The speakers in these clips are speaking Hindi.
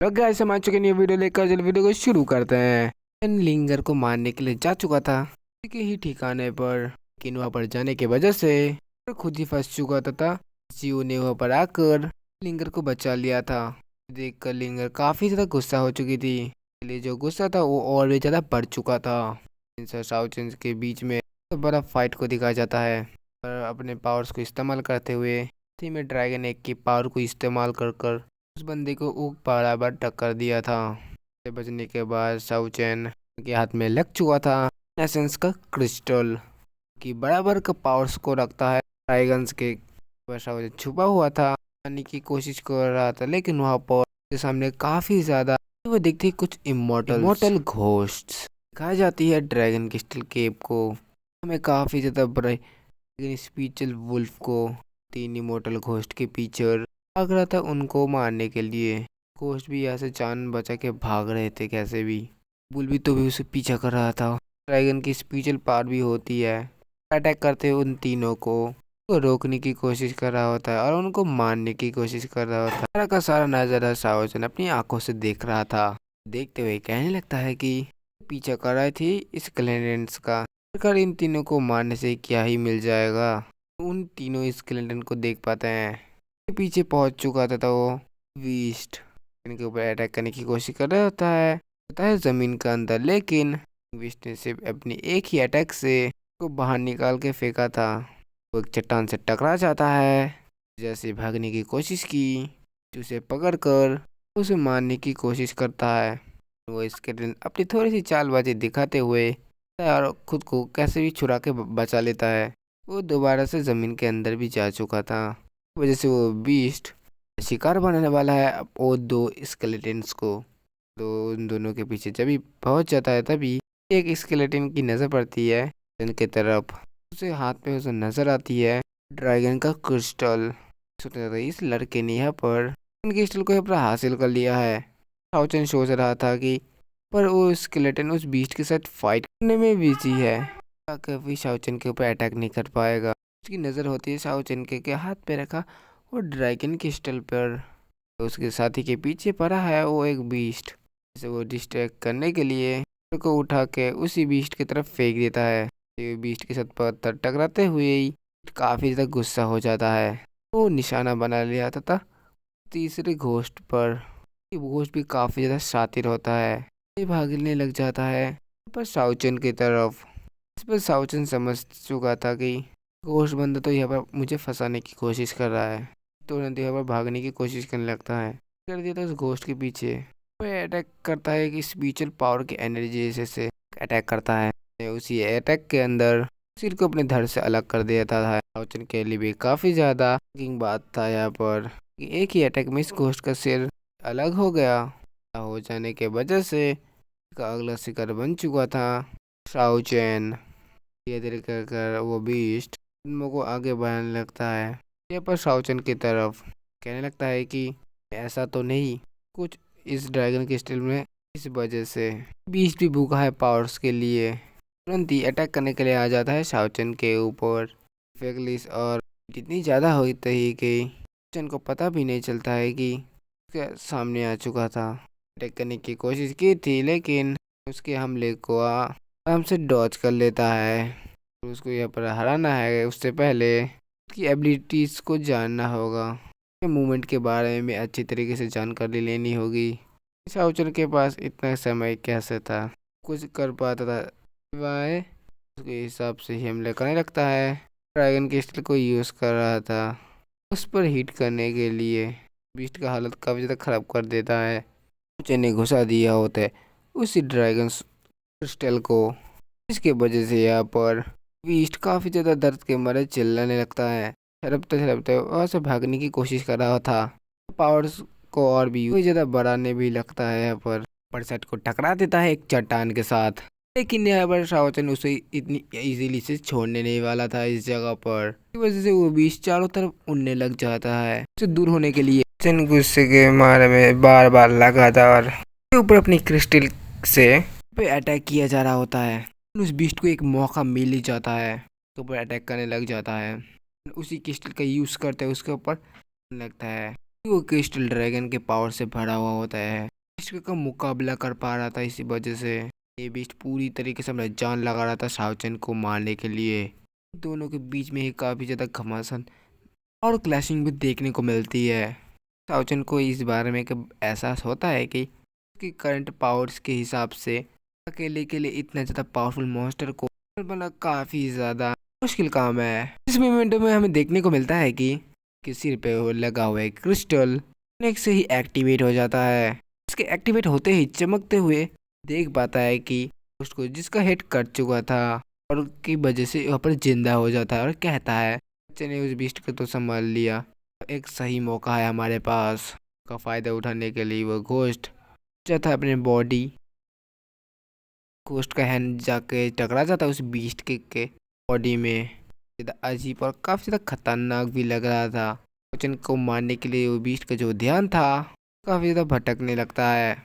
लोग गाइस हम आ चुके हैं वीडियो लेकर। चल वीडियो को शुरू करते हैं। लिंगर को मारने के लिए जा चुका था उसी के ही ठिकाने पर, लेकिन वहाँ पर जाने की वजह से वो खुद ही फंस चुका था। जीव ने वहाँ पर आकर लिंगर को बचा लिया था। देखकर लिंगर काफी ज्यादा गुस्सा हो चुकी थी। इसलिए जो गुस्सा था वो और भी ज्यादा बढ़ चुका था। इन साउचेंस के बीच में तो बड़ा फाइट को दिखाया जाता है, पर अपने पावर्स को इस्तेमाल करते हुए थी में ड्रैगन एक की पावर को इस्तेमाल कर उस बंदे को वो बराबर टक्कर दिया था। से बचने के बाद साउचैन के हाथ में लग चुका था एसेंस का क्रिस्टल, कि बराबर का पावर्स को रखता है ड्रैगन्स के। पर साउचैन छुपा हुआ था, आने की कोशिश कर रहा था, लेकिन वहाँ पर उसके सामने काफी ज्यादा वो दिखती कुछ इमोर्टल घोस्ट्स दिखाई जाती है। ड्रैगन क्रिस्टल केप को हमें काफी ज्यादा बड़ा, लेकिन स्पीचल वुल्फ को तीन इमोर्टल घोस्ट के पीछे भाग रहा था उनको मारने के लिए। घोस्ट भी यहाँ से जान बचा के भाग रहे थे कैसे भी। बुल भी तो भी उसे पीछा कर रहा था। ड्रैगन की स्पीचल पावर भी होती है, अटैक करते हुए उन तीनों को रोकने की कोशिश कर रहा होता है और उनको मारने की कोशिश कर रहा होता है। सारा का सारा नजारा सावचन अपनी आंखों से देख रहा था। देखते हुए कहने लगता है कि पीछा कर रही थी इस क्लेरेंस का, आखिरकार इन तीनों को मारने से क्या ही मिल जाएगा। उन तीनों इस क्लेरेंस को देख पाते हैं। पीछे पहुंच चुका था वो बीस्ट इनके ऊपर अटैक करने की कोशिश कर रहा होता है जमीन के अंदर, लेकिन बीस्ट ने सिर्फ अपनी एक ही अटैक से को बाहर निकाल के फेंका था। वो एक चट्टान से टकरा जाता है। जैसे भागने की कोशिश की, उसे पकड़कर उसे मारने की कोशिश करता है। वो इसके दिन अपनी थोड़ी सी चालबाजी दिखाते हुए और खुद को कैसे भी छुड़ा के बचा लेता है। वो दोबारा से जमीन के अंदर भी जा चुका था, वजह से वो बीस्ट शिकार बनाने वाला है अब वो दो स्केलेटन्स को। तो उन दोनों के पीछे जब भी पहुंच जाता है तभी एक स्केलेटन की नजर पड़ती है इनके तरफ। उसे हाथ पे उसे नजर आती है ड्रैगन का क्रिस्टल। सोचता था इस लड़के ने यहाँ पर क्रिस्टल को यहाँ पर हासिल कर लिया है। साउचन सोच रहा था कि पर वो स्केलेटन उस बीस्ट के साथ फाइट करने में बिजी है, कभी शाओचन के ऊपर अटैक नहीं कर पाएगा। उसकी नज़र होती है शाओचन के हाथ पे रखा वो ड्रैगन क्रिस्टल पर। तो उसके साथी के पीछे पड़ा है वो एक बीस्ट, जिसे वो डिस्ट्रैक्ट करने के लिए को उठा के उसी बीस्ट की तरफ फेंक देता है। ये बीस्ट के साथ पत्थर टकराते हुए ही काफ़ी ज़्यादा गुस्सा हो जाता है। वो निशाना बना लिया था तीसरे घोस्ट पर। ये घोस्ट भी काफ़ी ज़्यादा शातिर होता है, ये भागने लग जाता है पर साउचन की तरफ। इस पर साउचन समझ चुका था कि घोस्ट बंदा तो यहाँ पर मुझे फंसाने की कोशिश कर रहा है। तुरंत यहाँ पर भागने की कोशिश करने लगता है, कर दिया था उस घोस्ट के पीछे। वह अटैक करता है कि स्पिरिचुअल पावर की एनर्जी से अटैक करता है। उसी अटैक के अंदर सिर को अपने धड़ से अलग कर देता था। साउचन के लिए भी काफ़ी ज़्यादा बात था यहाँ पर कि एक ही अटैक में इस घोस्ट का सिर अलग हो गया। हो जाने के वजह से का अगला शिकार बन चुका था साउचैन। धीरे धीरे कर वो बीस्ट उन को आगे बढ़ाने लगता है यहाँ पर साउचैन की तरफ। कहने लगता है कि ऐसा तो नहीं कुछ इस ड्रैगन क्रिस्टल में, इस वजह से बीस्ट भी भूखा है पावर्स के लिए। तुरंत ही अटैक करने के लिए आ जाता है साउचैन के ऊपर फेगलिस, और इतनी ज़्यादा होती है कि साउचैन को पता भी नहीं चलता है कि उसके सामने आ चुका था। अटैक करने की कोशिश की थी, लेकिन उसके हमले को आराम से डॉज कर लेता है। तो उसको यहाँ पर हराना है उससे पहले उसकी एबिलिटीज़ को जानना होगा, मूवमेंट के बारे में अच्छी तरीके से जानकारी लेनी होगी। साउचन के पास इतना समय कैसे था, कुछ कर पाता था सिवाय उसके हिसाब से ही हमले करने लगता है। ड्रैगन क्रिस्टल को यूज़ कर रहा था उस पर हिट करने के लिए। बीस्ट का हालत काफ़ी ज़्यादा ख़राब कर देता है। ने घुसा दिया होता है उसी ड्रैगन क्रिस्टल को, इसके वजह से यहाँ पर बीस्ट काफ़ी ज़्यादा दर्द के मारे चिल्लाने लगता है। छलपते वहाँ से भागने की कोशिश कर रहा था। पावर्स को और भी ज़्यादा बढ़ाने भी लगता है। यहाँ पर सेट को टकरा देता है एक चट्टान के साथ, लेकिन यहाँ पर सावचन उसे इतनी इजीली से छोड़ने नहीं वाला था इस जगह पर। इस वजह से वो बीस्ट चारों तरफ उड़ने लग जाता है उससे दूर होने के लिए। गुस्से के मारे में बार बार लगातार ऊपर अपनी क्रिस्टल से पे अटैक किया जा रहा होता है। उस बीस्ट को एक मौका मिल ही जाता है तो ऊपर अटैक करने लग जाता है। उसी क्रिस्टल का यूज़ करते हुए उसके ऊपर लगता है वो क्रिस्टल ड्रैगन के पावर से भरा हुआ होता है, बीस्ट का मुकाबला कर पा रहा था। इसी वजह से ये बीस्ट पूरी तरीके से अपना जान लगा रहा था शाओचेन को मारने के लिए। दोनों के बीच में ही काफ़ी ज़्यादा घमासान और क्लैशिंग भी देखने को मिलती है। शाओचेन को इस बारे में एक एहसास होता है कि उसकी करंट पावर्स के हिसाब से अकेले के लिए इतना ज़्यादा पावरफुल मॉन्स्टर को बनना काफ़ी ज़्यादा मुश्किल काम है। इस मोमेंट में हमें देखने को मिलता है कि सिर पे वो लगा हुआ है क्रिस्टल अचानक से ही एक्टिवेट हो जाता है। इसके एक्टिवेट होते ही चमकते हुए देख पाता है कि उसको जिसका हेड कट चुका था और की वजह से वहाँ पर जिंदा हो जाता है और कहता है बच्चे ने उस बीस्ट को तो संभाल लिया, एक सही मौका है हमारे पास का फ़ायदा उठाने के लिए। वो घोस्ट जाता है अपने बॉडी, घोस्ट का हैंड जाके टकरा जाता है उस बीस्ट के बॉडी में। ज़्यादा अजीब और काफ़ी ज़्यादा खतरनाक भी लग रहा था। बच्चन को मारने के लिए वो बीस्ट का जो ध्यान था काफ़ी ज़्यादा भटकने लगता है।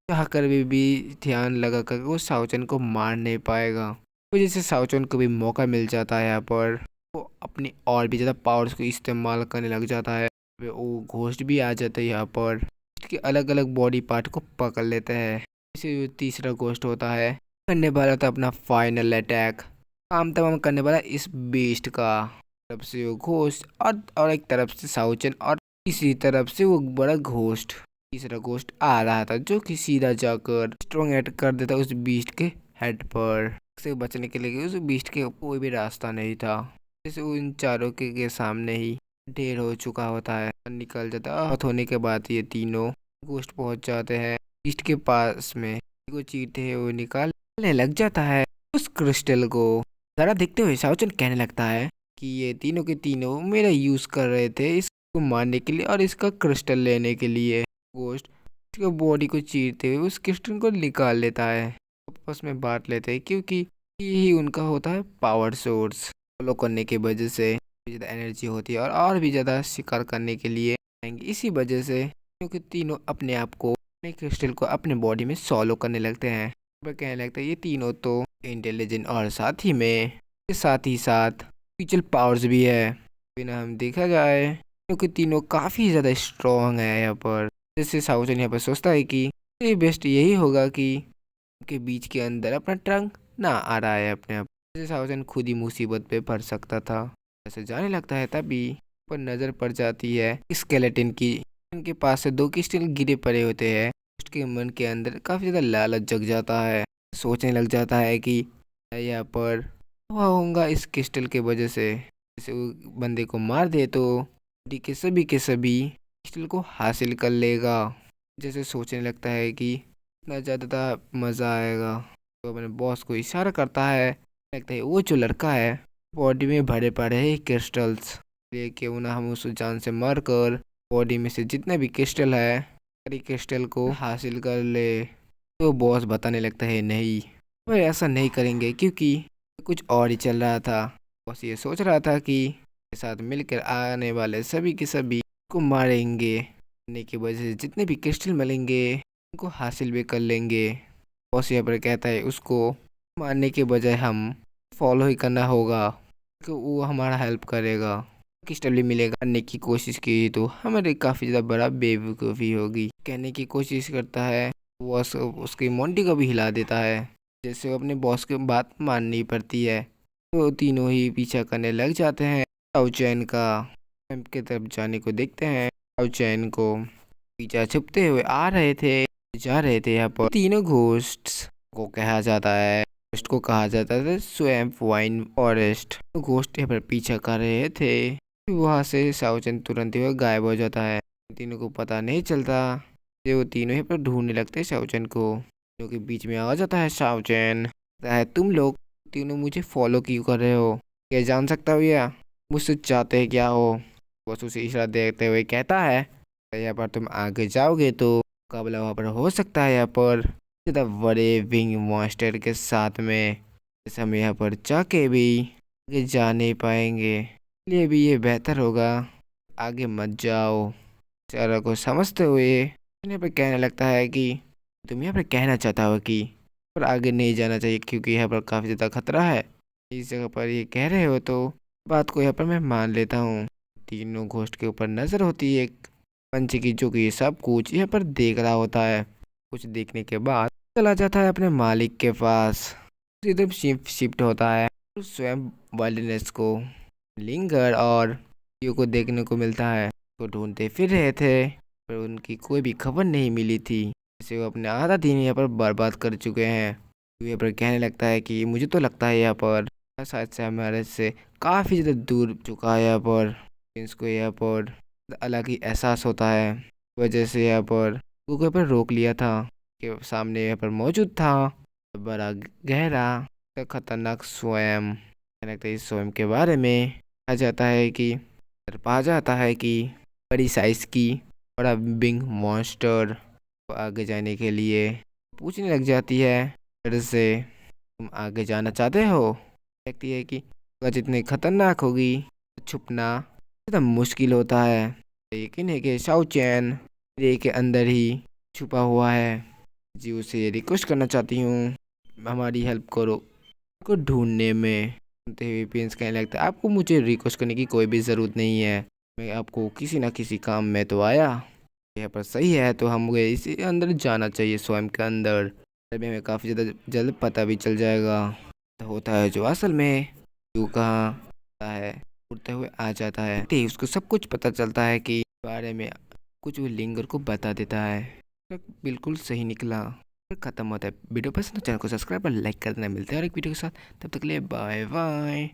चाह कर भी ध्यान लगा कर वो शाओचेन को मार नहीं पाएगा। वजह से शाओचेन को भी मौका मिल जाता है। यहाँ पर वो अपनी और भी ज़्यादा पावर्स को इस्तेमाल करने लग जाता है। वो घोस्ट भी आ जाता है यहाँ पर, इसके अलग अलग बॉडी पार्ट को पकड़ लेते हैं। जैसे तीसरा घोस्ट होता है करने वाला था अपना फाइनल अटैक, काम तमाम करने वाला इस बीस्ट का। तरफ से वो घोस्ट और एक तरफ से शाओचेन और इसी तरफ से वो बड़ा घोस्ट। तीसरा घोस्ट आ रहा था जो कि सीधा जाकर स्ट्रॉन्ग अटैक कर देता उस बीस्ट के हेड पर। से बचने के लिए उस बीस्ट के कोई भी रास्ता नहीं था। जैसे उन चारों के सामने ही ढेर हो चुका होता है, निकल जाता है। होने के बाद ये तीनों घोस्ट पहुंच जाते हैं बीस्ट के पास में। वो चीरते हैं, वो निकालने लग जाता है उस क्रिस्टल को। ज़रा देखते हुए शाओचेन कहने लगता है कि ये तीनों के तीनों मेरा यूज़ कर रहे थे इसको मारने के लिए और इसका क्रिस्टल लेने के लिए। घोस्ट इसके बॉडी को चीरते हुए उस क्रिस्टल को निकाल लेता है, आपस में बांट लेते हैं क्योंकि यही उनका होता है पावर सोर्स। फॉलो करने की वजह से ज़्यादा एनर्जी होती है और भी ज़्यादा शिकार करने के लिए आएंगे। इसी वजह से क्योंकि तीनों अपने आप को अपने क्रिस्टल को अपने बॉडी में सॉलो करने लगते हैं। पर कहने लगता है ये तीनों तो इंटेलिजेंट और साथ ही में साथ ही साथ स्पिरिचुअल पावर्स भी है। बिना हम देखा जाए क्योंकि तीनों काफ़ी ज़्यादा स्ट्रॉन्ग है यहाँ पर। जैसे शाओचेन यहाँ पर सोचता है कि ये बेस्ट यही होगा कि उनके बीच के अंदर अपना ट्रंक ना आ रहा है अपने आप। जैसे शाओचेन खुद ही मुसीबत पे पड़ सकता था, ऐसे जाने लगता है तभी पर नज़र पड़ जाती है स्केलेटन की। उनके पास से 2 क्रिस्टल गिरे पड़े होते हैं। उसके मन के अंदर काफ़ी ज़्यादा लालच जग जाता है, सोचने लग जाता है कि मैं यहाँ पर हुआ होऊंगा इस क्रिस्टल के वजह से। जैसे वो बंदे को मार दे तो बॉडी के सभी क्रिस्टल को हासिल कर लेगा। जैसे सोचने लगता है कि इतना ज़्यादा मज़ा आएगा। तो अपने बॉस को इशारा करता है, लगता है वो जो लड़का है बॉडी में भरे पड़े हैं क्रिस्टल्स, ये क्यों ना हम उस जान से मार कर बॉडी में से जितने भी क्रिस्टल है सारी क्रिस्टल को हासिल कर ले। तो बॉस बताने लगता है नहीं वह ऐसा नहीं करेंगे क्योंकि कुछ और ही चल रहा था। बॉस ये सोच रहा था कि के साथ मिलकर आने वाले सभी के सभी को मारेंगे, मारने की वजह से जितने भी क्रिस्टल मिलेंगे उनको हासिल भी कर लेंगे। बॉस यहाँ पर कहता है उसको मारने के बजाय हम फॉलो ही करना होगा कि वो हमारा हेल्प करेगा, क्रिस्टल भी मिलेगा। करने की कोशिश की तो हमारे काफ़ी ज़्यादा बड़ा बेवकूफ़ी होगी। कहने की कोशिश करता है, बॉस उसकी मोंटी को भी हिला देता है। जैसे वो अपने बॉस की बात माननी पड़ती है तो तीनों ही पीछा करने लग जाते हैं शाओचेन का। कैंप की तरफ जाने को देखते हैं शाओचेन को पीछा छुपते हुए आ रहे थे जा रहे थे। यहाँ पर तीनों घोस्ट्स को कहा जाता है, घोस्ट को कहा जाता था स्वैम्प वाइन फॉरेस्ट। तो घोस्ट यहाँ पर पीछा कर रहे थे, वहाँ से शाओचेन तुरंत ही गायब हो जाता है। तीनों को पता नहीं चलता, वो तीनों यहाँ पर ढूंढने लगते हैं शाओचेन को। तीनों के बीच में आ जाता है शाओचेन, कहता है तुम लोग तीनों मुझे फॉलो क्यों कर रहे हो, क्या जान सकता हो या मुझसे चाहते हैं क्या हो। बस उसे इशारा देते हुए कहता है यहाँ पर तुम आगे जाओगे तो मुकाबला वहाँ पर हो सकता है यहाँ पर ज़्यादा बड़े विंग मॉन्स्टर के साथ में, जैसे हम यहाँ पर जाके भी आगे जा नहीं पाएंगे, इसलिए भी ये बेहतर होगा आगे मत जाओ। सारा को समझते हुए यहाँ पर कहने लगता है कि तुम यहाँ पर कहना चाहता हो कि पर आगे नहीं जाना चाहिए क्योंकि यहाँ पर काफ़ी ज़्यादा खतरा है। इस जगह पर ये कह रहे हो तो बात को यहाँ पर मैं मान लेता हूँ। तीनों घोस्ट के ऊपर नज़र होती है पंछी की जो कि सब कुछ यहाँ पर देख रहा होता है। कुछ देखने के बाद चला जाता है अपने मालिक के पास। उसी तरफ शिफ्ट होता है और स्वयं वाइल्डनेस को लिंगर और यू को देखने को मिलता है। वो ढूंढते फिर रहे थे पर उनकी कोई भी खबर नहीं मिली थी। जैसे वो अपने आधा दिन यहाँ पर बर्बाद कर चुके हैं। यहाँ पर कहने लगता है कि मुझे तो लगता है यहाँ पर शायद से हमारे से काफ़ी ज़्यादा दूर चुका है। यहाँ पर इसको यहाँ पर अलग ही एहसास होता है। वजह से यहाँ पर गूगल पर रोक लिया था कि सामने यहाँ पर मौजूद था बड़ा गहरा खतरनाक स्वयं। कहने लगता है इस स्वयं के बारे में आ जाता है कि पा जाता है कि बड़ी साइज की बड़ा बिग मॉन्स्टर को आगे जाने के लिए पूछने लग जाती है फिर से तुम आगे जाना चाहते हो। कहती है कि अगर जितनी खतरनाक होगी छुपना इतना मुश्किल होता है। यकीन है कि शाओ चैन रे के अंदर ही छुपा हुआ है। जी उसे रिक्वेस्ट करना चाहती हूँ हमारी हेल्प करो को ढूंढने में। सुनते हुए प्रिंस कहने लगता है आपको मुझे रिक्वेस्ट करने की कोई भी ज़रूरत नहीं है। मैं आपको किसी ना किसी काम में तो आया। यहाँ पर सही है तो हम इसी अंदर जाना चाहिए स्वयं के अंदर। तभी हमें काफ़ी ज़्यादा जल्द पता भी चल जाएगा तो होता है जो असल में यू कहाँ होता है। उड़ते हुए आ जाता है तो उसको सब कुछ पता चलता है कि बारे में कुछ वो लिंगर को बता देता है। तो बिल्कुल सही निकला। खत्म होता है वीडियो पसंद चैनल को सब्सक्राइब और लाइक कर देना। मिलते हैं और एक वीडियो के साथ तब तक के लिए बाय बाय।